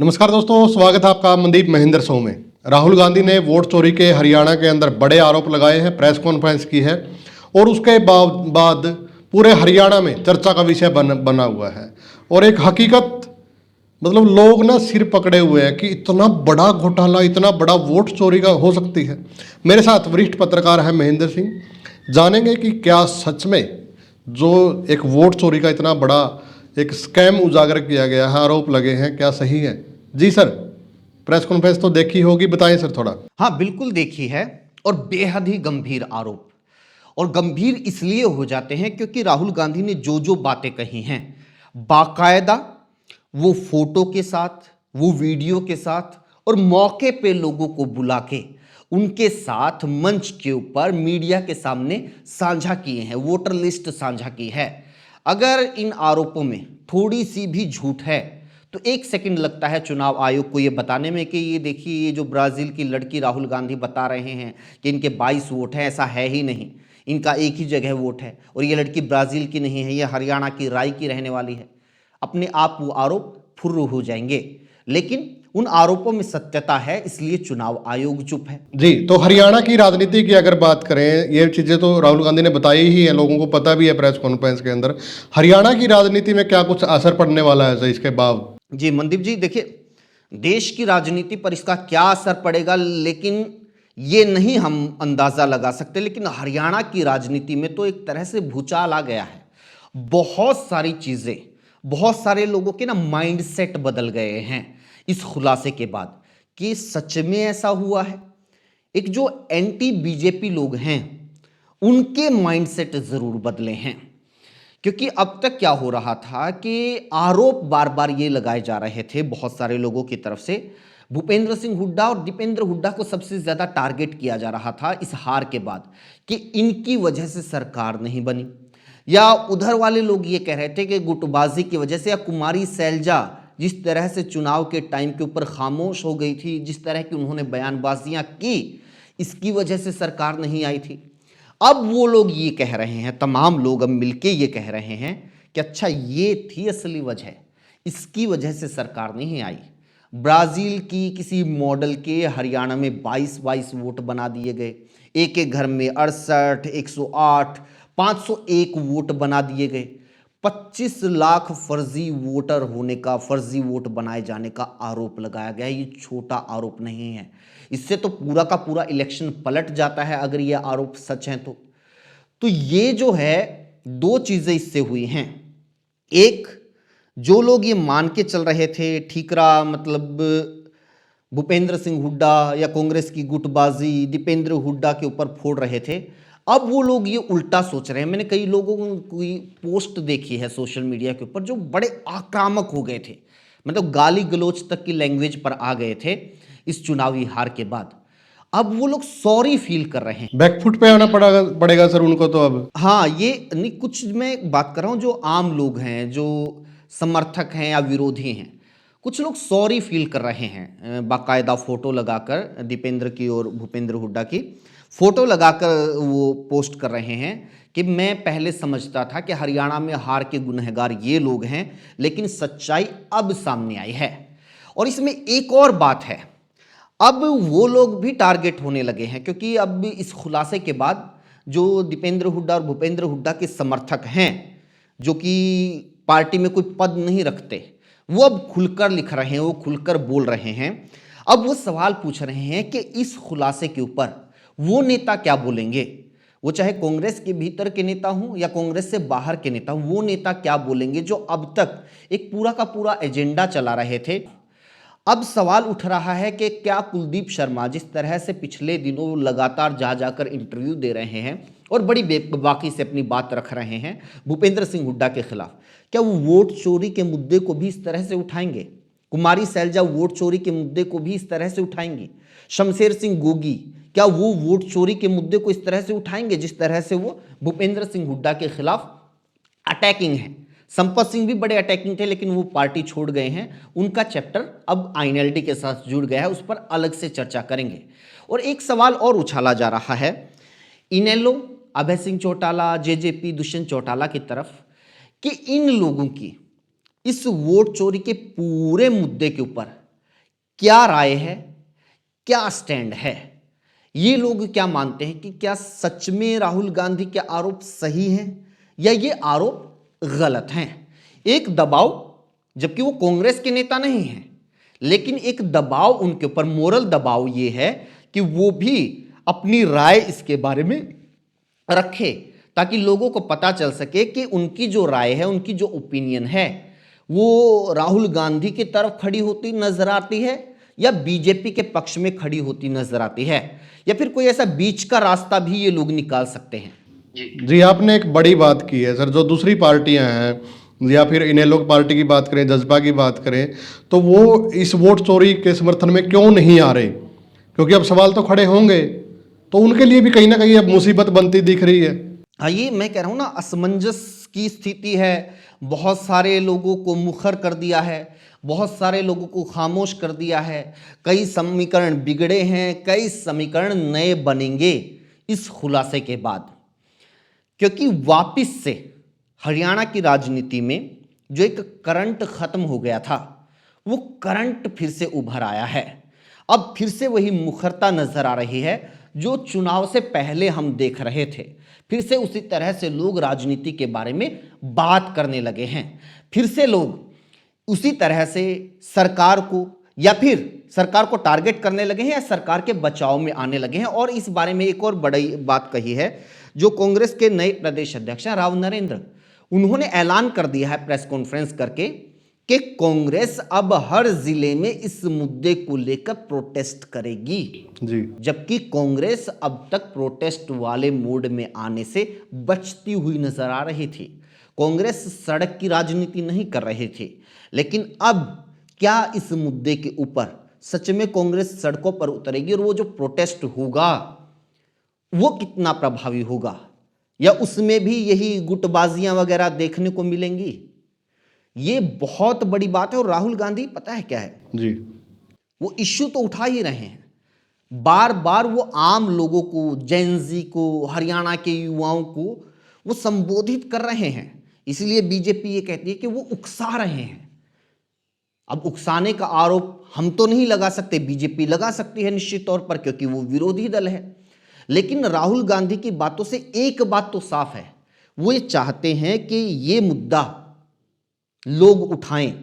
नमस्कार दोस्तों, स्वागत है आपका मनदीप महेंद्र शो में। राहुल गांधी ने वोट चोरी के हरियाणा के अंदर बड़े आरोप लगाए हैं, प्रेस कॉन्फ्रेंस की है और उसके बाद पूरे हरियाणा में चर्चा का विषय बना हुआ है। और एक हकीकत मतलब लोग ना सिर पकड़े हुए हैं कि इतना बड़ा घोटाला, इतना बड़ा वोट चोरी का हो सकती है। मेरे साथ वरिष्ठ पत्रकार हैं महेंद्र सिंह। जानेंगे कि क्या सच में जो एक वोट चोरी का इतना बड़ा एक स्कैम उजागर किया गया है, आरोप लगे हैं, क्या सही है? जी सर, प्रेस कॉन्फ्रेंस तो देखी होगी, बताएं सर थोड़ा। हाँ, बिल्कुल देखी है। और बेहद ही गंभीर आरोप। और गंभीर इसलिए हो जाते हैं क्योंकि राहुल गांधी ने जो जो बातें कही हैं, बाकायदा वो फोटो के साथ, वो वीडियो के साथ और मौके पे लोगों को बुला के उनके साथ मंच के ऊपर मीडिया के सामने साझा किए हैं, वोटर लिस्ट साझा की है। अगर इन आरोपों में थोड़ी सी भी झूठ है तो एक सेकंड लगता है चुनाव आयोग को ये बताने में कि ये देखिए, ये जो ब्राज़ील की लड़की राहुल गांधी बता रहे हैं कि इनके 22 वोट हैं, ऐसा है ही नहीं। इनका एक ही जगह वोट है और ये लड़की ब्राज़ील की नहीं है, ये हरियाणा की राय की रहने वाली है। अपने आप वो आरोप फुर्र हो जाएंगे। लेकिन उन आरोपों में सत्यता है, इसलिए चुनाव आयोग चुप है। जी, तो हरियाणा की राजनीति की अगर बात करें, ये चीज़ें तो राहुल गांधी ने बताई ही है, लोगों को पता भी है प्रेस कॉन्फ्रेंस के अंदर। हरियाणा की राजनीति में क्या कुछ असर पड़ने वाला है सर इसके बाद? जी मनदीप जी, देखिए, देश की राजनीति पर इसका क्या असर पड़ेगा, लेकिन ये नहीं हम अंदाजा लगा सकते। लेकिन हरियाणा की राजनीति में तो एक तरह से भूचाल आ गया है। बहुत सारी चीजें, बहुत सारे लोगों के ना माइंडसेट बदल गए हैं इस खुलासे के बाद कि सच में ऐसा हुआ है। एक जो एंटी बीजेपी लोग हैं, उनके माइंडसेट जरूर बदले हैं। क्योंकि अब तक क्या हो रहा था कि आरोप बार बार ये लगाए जा रहे थे बहुत सारे लोगों की तरफ से। भूपेंद्र सिंह हुड्डा और दीपेंद्र हुड्डा को सबसे ज्यादा टारगेट किया जा रहा था इस हार के बाद कि इनकी वजह से सरकार नहीं बनी। या उधर वाले लोग ये कह रहे थे कि गुटबाजी की वजह से, या कुमारी सैलजा जिस तरह से चुनाव के टाइम के ऊपर खामोश हो गई थी, जिस तरह की उन्होंने बयानबाजियां की, इसकी वजह से सरकार नहीं आई थी। अब वो लोग ये कह रहे हैं, तमाम लोग अब मिलके ये कह रहे हैं कि अच्छा, ये थी असली वजह, इसकी वजह से सरकार नहीं आई। ब्राजील की किसी मॉडल के हरियाणा में 22-22 वोट बना दिए गए। एक एक घर में 68, 108, 501 वोट बना दिए गए। 25 लाख फर्जी वोटर होने का, फर्जी वोट बनाए जाने का आरोप लगाया गया है। ये छोटा आरोप नहीं है। इससे तो पूरा का पूरा इलेक्शन पलट जाता है अगर ये आरोप सच हैं तो ये जो है, दो चीजें इससे हुई हैं। एक, जो लोग ये मान के चल रहे थे ठीकरा मतलब भूपेंद्र सिंह हुड्डा या कांग्रेस की गुटबाजी दीपेंद्र हुड्डा के ऊपर फोड़ रहे थे, अब वो लोग ये उल्टा सोच रहे हैं। मैंने कई लोगों की पोस्ट देखी है सोशल मीडिया के ऊपर जो बड़े आक्रामक हो गए थे, मतलब गाली गलौज तक की लैंग्वेज पर आ गए थे इस चुनावी हार के बाद। अब वो लोग सॉरी फील कर रहे हैं। बैकफुट पे आना पड़ेगा सर उनको तो अब। हाँ, ये नहीं, कुछ मैं बात कर रहा हूँ जो आम लोग हैं, जो समर्थक हैं या विरोधी हैं, कुछ लोग सॉरी फील कर रहे हैं। बाकायदा फोटो लगाकर दीपेंद्र की और भूपेंद्र हुड्डा की फोटो लगाकर वो पोस्ट कर रहे हैं कि मैं पहले समझता था कि हरियाणा में हार के गुनहगार ये लोग हैं, लेकिन सच्चाई अब सामने आई है। और इसमें एक और बात है, अब वो लोग भी टारगेट होने लगे हैं क्योंकि अब इस खुलासे के बाद जो दीपेंद्र हुड्डा और भूपेंद्र हुड्डा के समर्थक हैं, जो कि पार्टी में कोई पद नहीं रखते, वो अब खुलकर लिख रहे हैं, वो खुलकर बोल रहे हैं। अब वो सवाल पूछ रहे हैं कि इस खुलासे के ऊपर वो नेता क्या बोलेंगे। वो चाहे कांग्रेस के भीतर के नेता हों या कांग्रेस से बाहर के नेता हों, वो नेता क्या बोलेंगे जो अब तक एक पूरा का पूरा एजेंडा चला रहे थे। अब सवाल उठ रहा है कि क्या कुलदीप शर्मा जिस तरह से पिछले दिनों लगातार जा जाकर इंटरव्यू दे रहे हैं और बड़ी बेबाकी से अपनी बात रख रहे हैं भूपेंद्र सिंह हुड्डा के खिलाफ, क्या वो वोट चोरी के मुद्दे को भी इस तरह से उठाएंगे? कुमारी सैलजा वोट चोरी के मुद्दे को भी इस तरह से उठाएंगी? शमशेर सिंह गोगी क्या वो वोट चोरी के मुद्दे को इस तरह से उठाएंगे जिस तरह से वो भूपेंद्र सिंह हुड्डा के खिलाफ अटैकिंग है? संपत सिंह भी बड़े अटैकिंग थे, लेकिन वो पार्टी छोड़ गए हैं। उनका चैप्टर अब आईएनएलडी के साथ जुड़ गया है, उस पर अलग से चर्चा करेंगे। और एक सवाल और उछाला जा रहा है इनेलो, अभय सिंह चौटाला, जेजेपी, दुष्यंत चौटाला की तरफ कि इन लोगों की इस वोट चोरी के पूरे मुद्दे के ऊपर क्या राय है, क्या स्टैंड है, ये लोग क्या मानते हैं कि क्या सच में राहुल गांधी के आरोप सही हैं या ये आरोप गलत हैं। एक दबाव, जबकि वो कांग्रेस के नेता नहीं हैं, लेकिन एक दबाव उनके ऊपर, मोरल दबाव ये है कि वो भी अपनी राय इसके बारे में रखे, ताकि लोगों को पता चल सके कि उनकी जो राय है, उनकी जो ओपिनियन है, वो राहुल गांधी की तरफ खड़ी होती नजर आती है या बीजेपी के पक्ष में खड़ी होती नजर आती है, या फिर कोई ऐसा बीच का रास्ता भी ये लोग निकाल सकते हैं। जी, आपने एक बड़ी बात की है सर। जो दूसरी पार्टियां हैं या फिर इनेलो पार्टी की बात करें, जज्बा की बात करें, तो वो इस वोट चोरी के समर्थन में क्यों नहीं आ रहे? क्योंकि अब सवाल तो खड़े होंगे, तो उनके लिए भी कहीं ना कहीं अब मुसीबत बनती दिख रही है। हाँ, ये मैं कह रहा हूँ ना, असमंजस की स्थिति है। बहुत सारे लोगों को मुखर कर दिया है, बहुत सारे लोगों को खामोश कर दिया है। कई समीकरण बिगड़े हैं, कई समीकरण नए बनेंगे इस खुलासे के बाद, क्योंकि वापिस से हरियाणा की राजनीति में जो एक करंट खत्म हो गया था, वो करंट फिर से उभर आया है। अब फिर से वही मुखरता नजर आ रही है जो चुनाव से पहले हम देख रहे थे। फिर से उसी तरह से लोग राजनीति के बारे में बात करने लगे हैं। फिर से लोग उसी तरह से सरकार को या फिर सरकार को टारगेट करने लगे हैं या सरकार के बचाव में आने लगे हैं। और इस बारे में एक और बड़ी बात कही है जो कांग्रेस के नए प्रदेश अध्यक्ष हैं राव नरेंद्र, उन्होंने ऐलान कर दिया है प्रेस कॉन्फ्रेंस करके कि कांग्रेस अब हर जिले में इस मुद्दे को लेकर प्रोटेस्ट करेगी। जी, जबकि कांग्रेस अब तक प्रोटेस्ट वाले मोड में आने से बचती हुई नजर आ रही थी। कांग्रेस सड़क की राजनीति नहीं कर रही थी, लेकिन अब क्या इस मुद्दे के ऊपर सच में कांग्रेस सड़कों पर उतरेगी और वो जो प्रोटेस्ट होगा वो कितना प्रभावी होगा, या उसमें भी यही गुटबाजियां वगैरह देखने को मिलेंगी? ये बहुत बड़ी बात है। और राहुल गांधी पता है क्या है जी, वो इश्यू तो उठा ही रहे हैं, बार बार वो आम लोगों को, जेनजी को, हरियाणा के युवाओं को वो संबोधित कर रहे हैं। इसलिए बीजेपी ये कहती है कि वो उकसा रहे हैं। अब उकसाने का आरोप हम तो नहीं लगा सकते, बीजेपी लगा सकती है निश्चित तौर पर, क्योंकि वो विरोधी दल है। लेकिन राहुल गांधी की बातों से एक बात तो साफ है, वो ये चाहते हैं कि ये मुद्दा लोग उठाएं,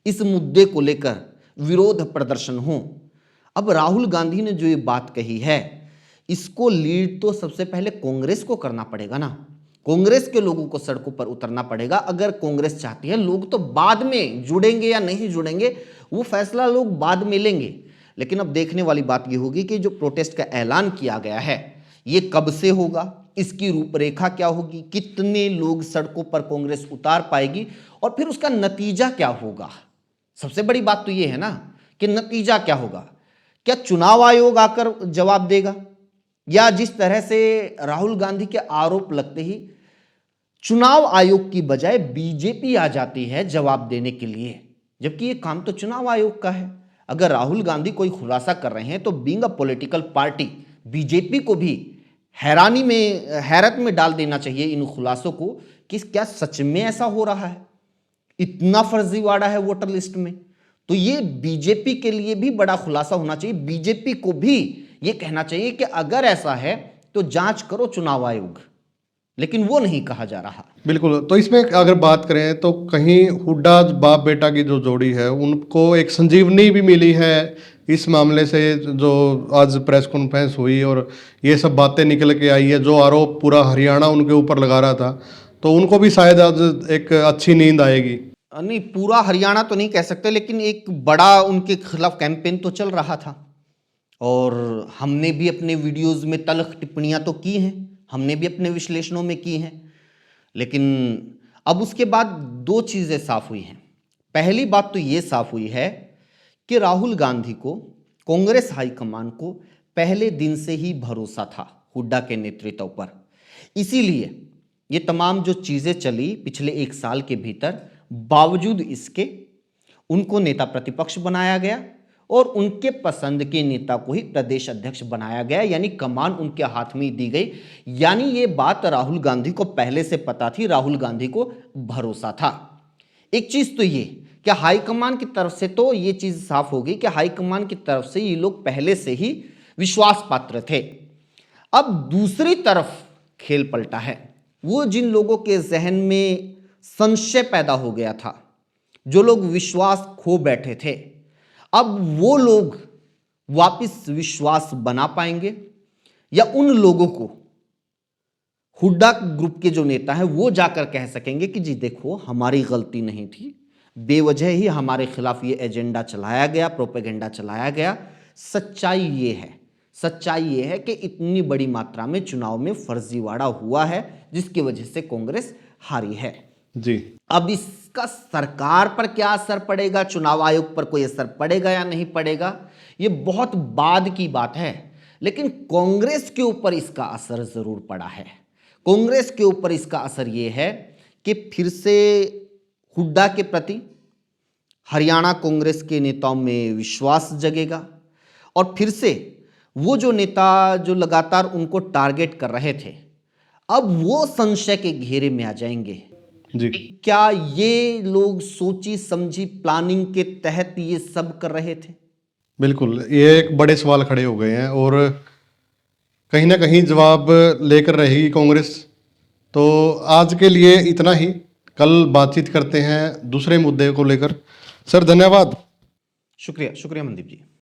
इस मुद्दे को लेकर विरोध प्रदर्शन हो। अब राहुल गांधी ने जो ये बात कही है, इसको लीड तो सबसे पहले कांग्रेस को करना पड़ेगा ना। कांग्रेस के लोगों को सड़कों पर उतरना पड़ेगा अगर कांग्रेस चाहती है। लोग तो बाद में जुड़ेंगे या नहीं जुड़ेंगे वो फैसला लोग बाद में लेंगे। लेकिन अब देखने वाली बात ये होगी कि जो प्रोटेस्ट का ऐलान किया गया है ये कब से होगा, इसकी रूपरेखा क्या होगी, कितने लोग सड़कों पर कांग्रेस उतार पाएगी और फिर उसका नतीजा क्या होगा। सबसे बड़ी बात तो ये है ना कि नतीजा क्या होगा। क्या चुनाव आयोग आकर जवाब देगा, या जिस तरह से राहुल गांधी के आरोप लगते ही चुनाव आयोग की बजाय बीजेपी आ जाती है जवाब देने के लिए, जबकि ये काम तो चुनाव आयोग का है। अगर राहुल गांधी कोई खुलासा कर रहे हैं तो being a political party BJP को भी हैरत में डाल देना चाहिए इन खुलासों को कि क्या सच में ऐसा हो रहा है, इतना फर्जीवाड़ा है वोटर लिस्ट में। तो ये बीजेपी के लिए भी बड़ा खुलासा होना चाहिए। बीजेपी को भी ये कहना चाहिए कि अगर ऐसा है तो जांच करो चुनाव आयोग, लेकिन वो नहीं कहा जा रहा। बिल्कुल। तो इसमें अगर बात करें तो कहीं हुड्डा बाप बेटा की जो जोड़ी है उनको एक संजीवनी भी मिली है इस मामले से, जो आज प्रेस कॉन्फ्रेंस हुई और ये सब बातें निकल के आई है, जो आरोप पूरा हरियाणा उनके ऊपर लगा रहा था, तो उनको भी शायद आज एक अच्छी नींद आएगी। नहीं, पूरा हरियाणा तो नहीं कह सकते, लेकिन एक बड़ा उनके खिलाफ कैंपेन तो चल रहा था और हमने भी अपने वीडियोस में तल्ख टिप्पणियां तो की हैं, हमने भी अपने विश्लेषणों में की हैं। लेकिन अब उसके बाद दो चीजें साफ हुई हैं। पहली बात तो ये साफ हुई है कि राहुल गांधी को, कांग्रेस हाईकमान को पहले दिन से ही भरोसा था हुड्डा के नेतृत्व पर। इसीलिए ये तमाम जो चीजें चली पिछले एक साल के भीतर, बावजूद इसके उनको नेता प्रतिपक्ष बनाया गया और उनके पसंद के नेता को ही प्रदेश अध्यक्ष बनाया गया, यानी कमान उनके हाथ में दी गई। यानी ये बात राहुल गांधी को पहले से पता थी, राहुल गांधी को भरोसा था। एक चीज तो ये क्या हाईकमान की तरफ से तो ये चीज साफ हो गई कि हाईकमान की तरफ से ये लोग पहले से ही विश्वास पात्र थे। अब दूसरी तरफ खेल पलटा है। वो जिन लोगों के जहन में संशय पैदा हो गया था, जो लोग विश्वास खो बैठे थे, अब वो लोग वापस विश्वास बना पाएंगे या उन लोगों को हुड्डा ग्रुप के जो नेता हैं वो जाकर कह सकेंगे कि जी देखो हमारी गलती नहीं थी, बेवजह ही हमारे खिलाफ ये एजेंडा चलाया गया, प्रोपेगेंडा चलाया गया। सच्चाई ये है कि इतनी बड़ी मात्रा में चुनाव में फर्जीवाड़ा हुआ है जिसकी वजह से कांग्रेस हारी है। जी, अब इसका सरकार पर क्या असर पड़ेगा, चुनाव आयोग पर कोई असर पड़ेगा या नहीं पड़ेगा, ये बहुत बाद की बात है। लेकिन कांग्रेस के ऊपर इसका असर जरूर पड़ा है। कांग्रेस के ऊपर इसका असर ये है कि फिर से हुड्डा के प्रति हरियाणा कांग्रेस के नेताओं में विश्वास जगेगा और फिर से वो जो नेता जो लगातार उनको टारगेट कर रहे थे, अब वो संशय के घेरे में आ जाएंगे। जी, क्या ये लोग सोची समझी प्लानिंग के तहत ये सब कर रहे थे? बिल्कुल, ये एक बड़े सवाल खड़े हो गए हैं और कहीं ना कहीं जवाब लेकर रहेगी कांग्रेस। तो आज के लिए इतना ही, कल बातचीत करते हैं दूसरे मुद्दे को लेकर। सर धन्यवाद। शुक्रिया मनदीप जी।